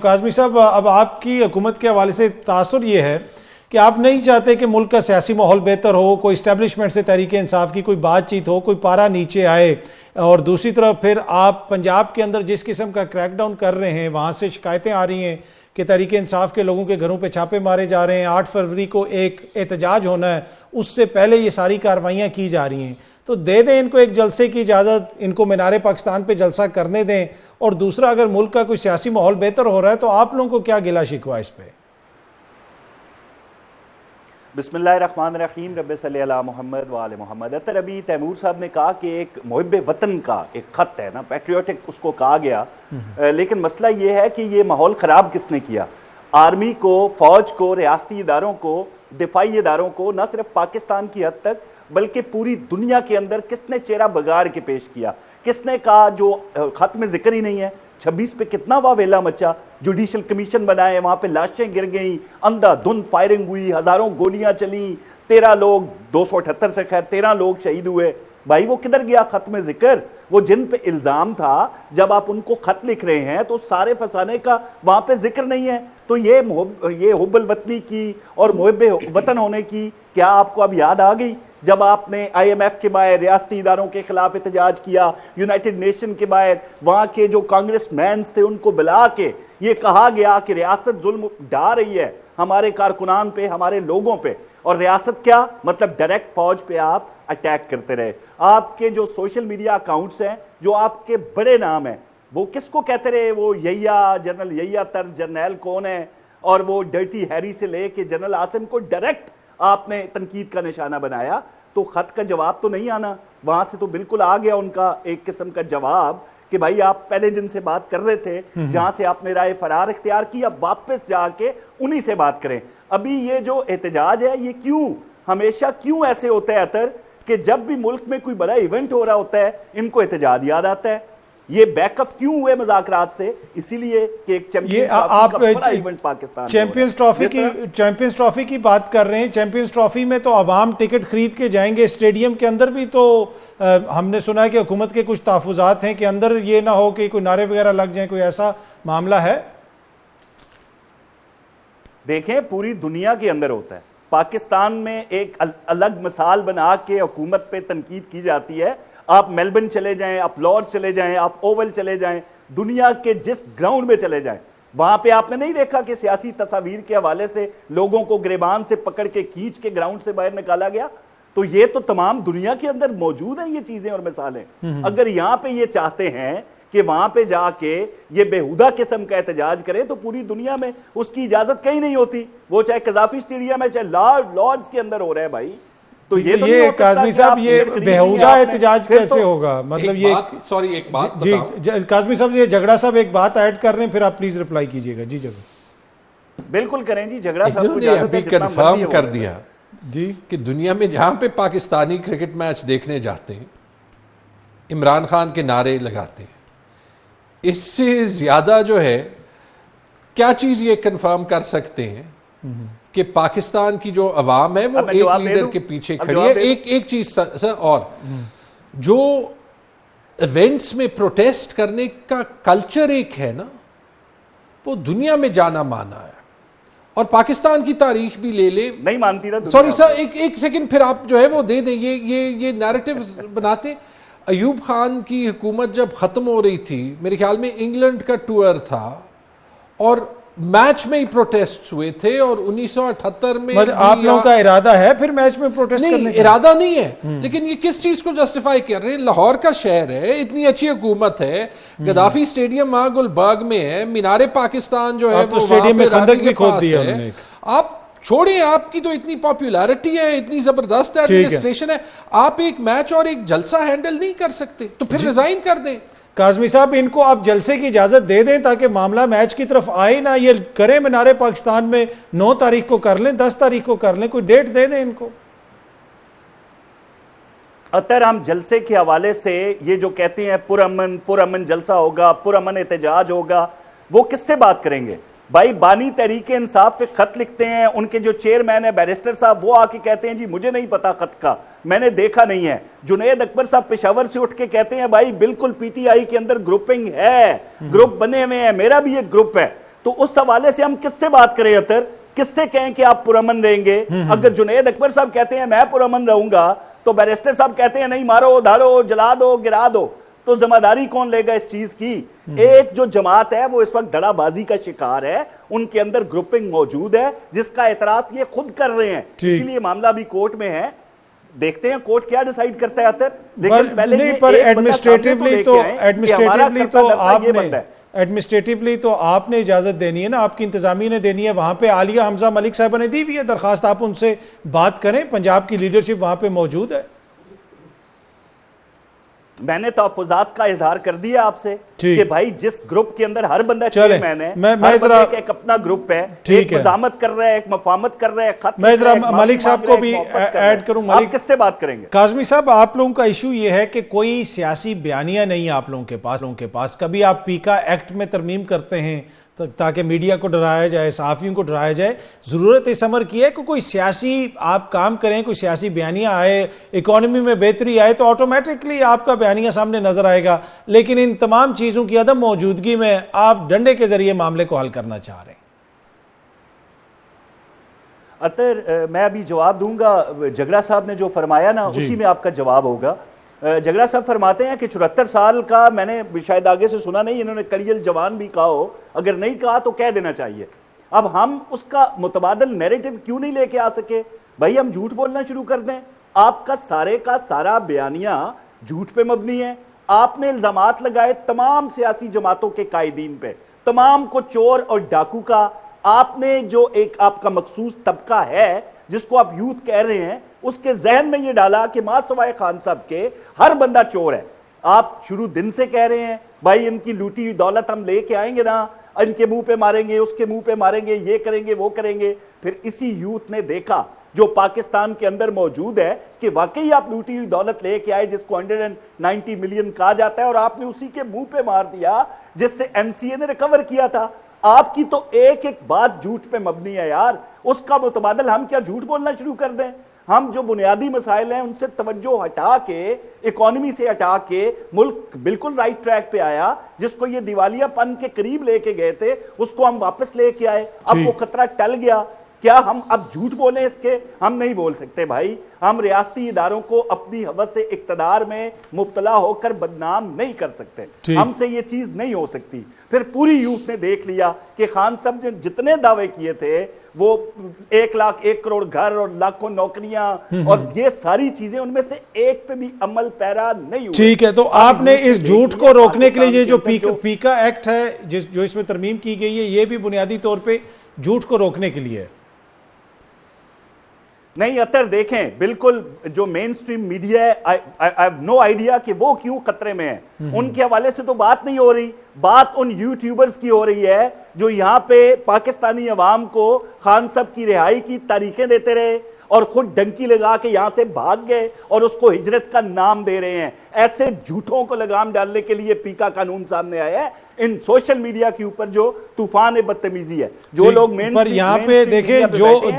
کاظمی صاحب، اب آپ کی حکومت کے حوالے سے تاثر یہ ہے کہ آپ نہیں چاہتے کہ ملک کا سیاسی ماحول بہتر ہو، کوئی اسٹیبلشمنٹ سے تحریک انصاف کی کوئی بات چیت ہو، کوئی پارا نیچے آئے، اور دوسری طرف پھر آپ پنجاب کے اندر جس قسم کا کریک ڈاؤن کر رہے ہیں، وہاں سے شکایتیں آ رہی ہیں کہ تحریک انصاف کے لوگوں کے گھروں پہ چھاپے مارے جا رہے ہیں، 8 فروری کو ایک احتجاج ہونا ہے، اس سے پہلے یہ ساری کارروائیاں کی جا رہی ہیں، تو دے دیں ان کو ایک جلسے کی اجازت، ان کو مینار پاکستان پہ جلسہ کرنے دیں، اور دوسرا اگر ملک کا کوئی سیاسی ماحول بہتر ہو رہا ہے تو آپ لوگوں کو کیا گلہ شکوہ اس پہ؟ بسم اللہ الرحمن الرحیم، رب صلی اللہ محمد وآل محمد۔ ابھی تیمور صاحب نے کہا کہ ایک محب وطن کا ایک خط ہے نا، پیٹریوٹک اس کو کہا گیا، لیکن مسئلہ یہ ہے کہ یہ ماحول خراب کس نے کیا؟ آرمی کو، فوج کو، ریاستی اداروں کو، دفاعی اداروں کو، نہ صرف پاکستان کی حد تک بلکہ پوری دنیا کے اندر کس نے چہرہ بگاڑ کے پیش کیا؟ کس نے کہا جو خط میں ذکر ہی نہیں ہے؟ 26 پہ کتنا واویلا مچا، جوڈیشل کمیشن بنائے، وہاں پہ لاشیں گر گئیں، اندھا دھند فائرنگ ہوئی، ہزاروں گولیاں چلیں، 13 لوگ 278 سے خیر 13 لوگ شہید ہوئے۔ بھائی وہ کدھر گیا خط میں ذکر؟ وہ جن پہ الزام تھا، جب آپ ان کو خط لکھ رہے ہیں تو سارے فسانے کا وہاں پہ ذکر نہیں ہے۔ تو یہ حب الوطنی کی اور محب وطن ہونے کی کیا آپ کو اب یاد آ گئی جب آپ نے IMF کے باہر ریاستی اداروں کے خلاف احتجاج کیا، یونائٹڈ نیشن کے باہر وہاں کے جو کانگریس مینز تھے ان کو بلا کے یہ کہا گیا کہ ریاست ظلم ڈھا رہی ہے ہمارے کارکنان پہ، ہمارے لوگوں پہ، اور ریاست کیا مطلب ڈائریکٹ فوج پہ آپ اٹیک کرتے رہے۔ آپ کے جو سوشل میڈیا اکاؤنٹس ہیں، جو آپ کے بڑے نام ہیں، وہ کس کو کہتے رہے؟ وہ یحییٰ، جنرل یحییٰ طرز جرنیل کون ہے، اور وہ ڈرٹی ہیری سے لے کے جنرل عاصم کو ڈائریکٹ آپ نے تنقید کا نشانہ بنایا۔ تو خط کا جواب تو نہیں آنا، وہاں سے تو بالکل آ گیا ان کا ایک قسم کا جواب کہ بھائی آپ پہلے جن سے بات کر رہے تھے، جہاں سے آپ نے رائے فرار اختیار کی، اب واپس جا کے انہی سے بات کریں۔ ابھی یہ جو احتجاج ہے، یہ کیوں ہمیشہ کیوں ایسے ہوتا ہے اطہر کہ جب بھی ملک میں کوئی بڑا ایونٹ ہو رہا ہوتا ہے ان کو احتجاج یاد آتا ہے؟ یہ بیک اپ کیوں ہوئے مذاکرات سے؟ اسی لیے کہ ایک چیمپئنز ٹرافی کی بات کر رہے ہیں۔ چیمپئنز ٹرافی میں تو عوام ٹکٹ خرید کے جائیں گے، اسٹیڈیم کے اندر بھی تو ہم نے سنا ہے کہ حکومت کے کچھ تحفظات ہیں کہ اندر یہ نہ ہو کہ کوئی نعرے وغیرہ لگ جائیں، کوئی ایسا معاملہ ہے؟ دیکھیں پوری دنیا کے اندر ہوتا ہے، پاکستان میں ایک الگ مثال بنا کے حکومت پہ تنقید کی جاتی ہے۔ آپ میلبرن چلے جائیں، آپ لارڈس چلے جائیں، آپ اوول چلے جائیں، دنیا کے جس گراؤنڈ میں چلے جائیں، وہاں پہ آپ نے نہیں دیکھا کہ سیاسی تصاویر کے حوالے سے لوگوں کو گریبان سے پکڑ کے کھینچ کے گراؤنڈ سے باہر نکالا گیا؟ تو یہ تو تمام دنیا کے اندر موجود ہیں یہ چیزیں اور مثالیں۔ اگر یہاں پہ یہ چاہتے ہیں کہ وہاں پہ جا کے یہ بےہودہ قسم کا احتجاج کرے تو پوری دنیا میں اس کی اجازت کہیں نہیں ہوتی، وہ چاہے قذافی اسٹیڈیم ہے، چاہے لارڈز کے اندر ہو رہا ہے بھائی۔ تو یہ کاظمی صاحب یہ بےہودہ احتجاج کیسے ہوگا؟ مطلب یہ ایک بات جی کاظمی صاحب، یہ جھگڑا صاحب ایک بات ایڈ کر رہے ہیں، پھر آپ پلیز رپلائی کیجئے گا۔ جی بالکل کریں جی، جھگڑا صاحب کو ابھی کنفرم کر دیا جی کہ دنیا میں جہاں پہ پاکستانی کرکٹ میچ دیکھنے جاتے ہیں عمران خان کے نعرے لگاتے ہیں، اس سے زیادہ جو ہے کیا چیز یہ کنفرم کر سکتے ہیں کہ پاکستان کی جو عوام ہے وہ ایک لیڈر کے پیچھے کھڑی ہے؟ ایک چیز سر، اور جو ایونٹس میں پروٹیسٹ کرنے کا کلچر ایک ہے نا، وہ دنیا میں جانا مانا ہے، اور پاکستان کی تاریخ بھی لے لے، نہیں مانتی نا۔ سوری سر، ایک سیکنڈ پھر آپ جو ہے وہ دے دیں، یہ نیریٹیوز بناتے۔ ایوب خان کی حکومت جب ختم ہو رہی تھی، میرے خیال میں انگلینڈ کا ٹور تھا، اور میچ میں ہی پروٹیسٹ ہوئے تھے، اور 1978 میں آپ لوگوں کا ارادہ ہے پھر میچ میں پروٹیسٹ کرنے کا؟ نہیں، ارادہ نہیں ہے، لیکن یہ کس چیز کو جسٹیفائی کر رہے ہیں؟ لاہور کا شہر ہے، اتنی اچھی حکومت ہے، گدافی اسٹیڈیم وہاں گلبرگ میں ہے، مینار پاکستان جو ہے وہ اسٹیڈیم میں خندق بھی کھود دیا انہوں نے۔ آپ چھوڑیں، آپ کی تو اتنی پاپولیرٹی ہے، اتنی زبردست ایڈمنسٹریشن ہے، آپ ایک میچ اور ایک جلسہ ہینڈل نہیں کر سکتے تو پھر ریزائن کر دیں۔ کاظمی صاحب، ان کو آپ جلسے کی اجازت دے دیں تاکہ معاملہ میچ کی طرف آئے نہ، یہ کریں مینار پاکستان میں 9 تاریخ کو کر لیں، 10 تاریخ کو کر لیں، کوئی ڈیٹ دے دیں ان کو۔ اطہر، ہم جلسے کے حوالے سے یہ جو کہتے ہیں پرامن جلسہ ہوگا، پرامن احتجاج ہوگا، وہ کس سے بات کریں گے؟ بھائی بانی تحریک انصاف پہ خط لکھتے ہیں، ان کے جو چیئرمین ہے بیرسٹر صاحب، وہ آ کے کہتے ہیں جی مجھے نہیں پتا خط کا، میں نے دیکھا نہیں ہے۔ جنید اکبر صاحب پشاور سے اٹھ کے کہتے ہیں بھائی بالکل PTI کے اندر گروپنگ ہے، گروپ بنے ہوئے ہیں، میرا بھی ایک گروپ ہے۔ تو اس حوالے سے ہم کس سے بات کریں اطہر؟ کس سے کہیں کہ آپ پرامن رہیں گے؟ اگر جنید اکبر صاحب کہتے ہیں میں پرامن رہوں گا تو بیرسٹر صاحب کہتے ہیں نہیں مارو دھاڑو جلا دو گرا دو، تو ذمہ داری کون لے گا اس چیز کی؟ ایک جو جماعت ہے وہ اس وقت دڑا بازی کا شکار ہے، ان کے اندر گروپنگ موجود ہے جس کا اعتراف یہ خود کر رہے ہیں، اسی لیے معاملہ بھی کورٹ میں ہے، دیکھتے ہیں کورٹ کیا ڈیسائیڈ کرتا ہے اطہر۔ لیکن پہلے ایڈمنسٹریٹیولی تو آپ نے اجازت دینی ہے نا، آپ کی انتظامیہ نے دینی ہے، وہاں پہ عالیہ حمزہ ملک صاحبہ نے دی ہوئی ہے درخواست، آپ ان سے بات کریں، پنجاب کی لیڈرشپ وہاں پہ موجود ہے۔ میں نے تحفظات کا اظہار کر دیا آپ سے کہ بھائی جس گروپ کے اندر ہر بندہ چیئرمین ہے، ہر بندے کا ایک اپنا گروپ ہے، ایک مزاحمت کر رہا ہے، ایک مفاہمت کر رہا ہے، خط میں ذرا ملک صاحب کو بھی ایڈ کروں۔ آپ کس سے بات کریں گے؟ کاظمی صاحب آپ لوگوں کا ایشو یہ ہے کہ کوئی سیاسی بیانیہ نہیں ہے آپ لوگوں کے پاس، کبھی آپ پیکا ایکٹ میں ترمیم کرتے ہیں تاکہ میڈیا کو ڈرایا جائے، صحافیوں کو ڈرایا جائے، ضرورت اس امر کی ہے کہ کوئی سیاسی آپ کام کریں، کوئی سیاسی بیانیہ آئے، اکانومی میں بہتری آئے تو آٹومیٹکلی آپ کا بیانیہ سامنے نظر آئے گا، لیکن ان تمام چیزوں کی عدم موجودگی میں آپ ڈنڈے کے ذریعے معاملے کو حل کرنا چاہ رہے ہیں۔ اطہر میں ابھی جواب دوں گا، جگڑا صاحب نے جو فرمایا نا اسی میں آپ کا جواب ہوگا۔ جگڑا صاحب فرماتے ہیں کہ 74 سال کا، میں نے شاید آگے سے سنا نہیں، انہوں نے کڑیل جوان بھی کہا ہو، اگر نہیں کہا تو کہہ دینا چاہیے۔ اب ہم اس کا متبادل نیریٹو کیوں نہیں لے کے آ سکے؟ بھائی ہم جھوٹ بولنا شروع کر دیں، آپ کا سارا بیانیہ جھوٹ پہ مبنی ہے، آپ نے الزامات لگائے تمام سیاسی جماعتوں کے قائدین پہ، تمام کو چور اور ڈاکو کا، آپ نے جو ایک آپ کا مخصوص طبقہ ہے جس کو آپ یوتھ کہہ رہے ہیں، اس کے ذہن میں یہ ڈالا کہ ماں سوائے خان صاحب کے ہر بندہ چور ہے۔ آپ شروع دن سے کہہ رہے ہیں بھائی ان کی لوٹی ہوئی دولت ہم لے کے آئیں گے نا، ان کے منہ پہ ماریں گے، اس کے منہ پہ ماریں گے، یہ کریں گے وہ کریں گے۔ پھر اسی یوتھ نے دیکھا جو پاکستان کے اندر موجود ہے کہ واقعی آپ لوٹی ہوئی دولت لے کے آئے جس کو 190 ملین کہا جاتا ہے، اور آپ نے اسی کے منہ پہ مار دیا جس سے NCA نے ریکور کیا تھا۔ آپ کی تو ایک بات جھوٹ پہ مبنی ہے یار، اس کا متبادل ہم کیا جھوٹ بولنا شروع کر دیں؟ ہم جو بنیادی مسائل ہیں ان سے توجہ ہٹا کے، اکانومی سے ہٹا کے، ملک بالکل رائٹ ٹریک پہ آیا، جس کو یہ دیوالیہ پن کے قریب لے کے گئے تھے اس کو ہم واپس لے کے آئے، اب وہ خطرہ ٹل گیا۔ کیا ہم اب جھوٹ بولیں اس کے؟ ہم نہیں بول سکتے بھائی، ہم ریاستی اداروں کو اپنی حوث سے اقتدار میں مبتلا ہو کر بدنام نہیں کر سکتے، ہم سے یہ چیز نہیں ہو سکتی۔ پھر پوری یوتھ نے دیکھ لیا کہ خان صاحب نے جتنے دعوے کیے تھے، وہ 1 لاکھ 1 کروڑ گھر اور لاکھوں نوکریاں اور یہ ساری چیزیں، ان میں سے ایک پہ بھی عمل پیرا نہیں ہوا۔ ٹھیک ہے، تو آپ نے اس جھوٹ کو روکنے کے لیے یہ جو پیکا ایکٹ ہے جو اس میں ترمیم کی گئی ہے، یہ بھی بنیادی طور پہ جھوٹ کو روکنے کے لیے ہے؟ نہیں اطہر دیکھیں، بالکل جو مین سٹریم میڈیا ہے، I have no idea کہ وہ کیوں خطرے میں ہے، ان کے حوالے سے تو بات نہیں ہو رہی، بات ان یوٹیوبرز کی ہو رہی ہے جو یہاں پہ پاکستانی عوام کو خان صاحب کی رہائی کی تاریخیں دیتے رہے اور خود ڈنکی لگا کے یہاں سے بھاگ گئے اور اس کو ہجرت کا نام دے رہے ہیں۔ ایسے جھوٹوں کو لگام ڈالنے کے لیے پیکا قانون سامنے آیا ہے، ان سوشل میڈیا کے اوپر جو طوفان بدتمیزی ہے، جو لوگ پر یہاں پہ دیکھیں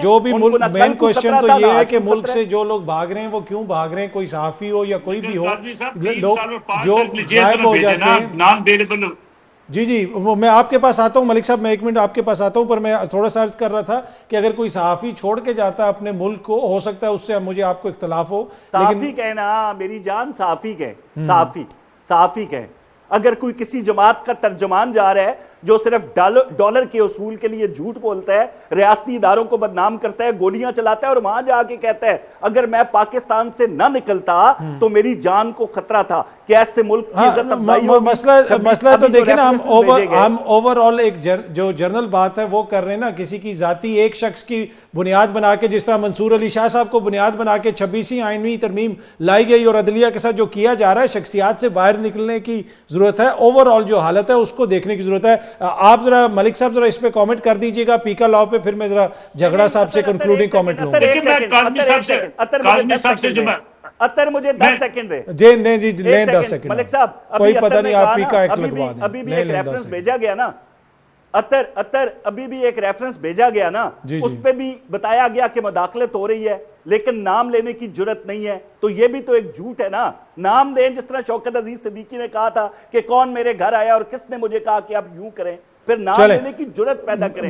جو بھی مین کوشچن تو یہ ہے کہ ملک سے جو لوگ بھاگ رہے ہیں وہ کیوں بھاگ رہے ہیں، کوئی صحافی ہو یا کوئی بھی ہو، لوگ جو غائب ہو جاتے ہیں۔ جی وہ میں آپ کے پاس آتا ہوں ملک صاحب، میں 1 منٹ آپ کے پاس آتا ہوں، پر میں تھوڑا سا عرض کر رہا تھا کہ اگر کوئی صحافی چھوڑ کے جاتا ہے اپنے ملک کو، ہو سکتا ہے اس سے مجھے آپ کو اختلاف ہو، صحافی کہنا میری جان، صحافی کہیں، صحافی کہیں، اگر کوئی کسی جماعت کا ترجمان جا رہا ہے جو صرف ڈالر کے اصول کے لیے جھوٹ بولتا ہے، ریاستی اداروں کو بدنام کرتا ہے، گولیاں چلاتا ہے اور وہاں جا کے کہتا ہے اگر میں پاکستان سے نہ نکلتا تو میری جان کو خطرہ تھا، کہ ایسے ملک کی عزت افزائی ہوگی۔ مسئلہ تو دیکھیں نا، ہم اوور آل ایک جو جنرل بات ہے وہ کر رہے ہیں نا، کسی کی ذاتی ایک شخص کی بنیاد بنا کے، جس طرح منصور علی شاہ صاحب کو بنیاد بنا کے 26ویں آئینی ترمیم لائی گئی اور عدلیہ کے ساتھ جو کیا جا رہا ہے، شخصیات سے باہر نکلنے کی ضرورت ہے، اوور آل جو حالت ہے اس کو دیکھنے کی ضرورت ہے۔ آپ ذرا ملک صاحب ذرا اس پہ کامنٹ کر دیجئے گا پیکا لاؤ پہ، پھر میں ذرا جھگڑا صاحب سے کنکلوڈنگ کامنٹ لوں گا۔ اتر مجھے 10 سیکنڈ دے جی لیں 10 سیکنڈ، ملک صاحب کوئی پتہ نہیں آپ پیکا ایکٹ لگوا دیں۔ ابھی بھی ایک ریفرنس بھیجا گیا نا اتر ابھی بھی ایک ریفرنس بھیجا گیا نا، اس پہ بھی بتایا گیا کہ مداخلت ہو رہی ہے لیکن نام لینے کی جرت نہیں ہے، تو یہ بھی تو ایک جھوٹ ہے نا۔ نام دیں، جس طرح شوکت عزیز صدیقی نے کہا تھا کہ کون میرے گھر آیا اور کس نے مجھے کہا کہ آپ یوں کریں، پھر نام چلیں۔ لینے کی جرت پیدا کریں.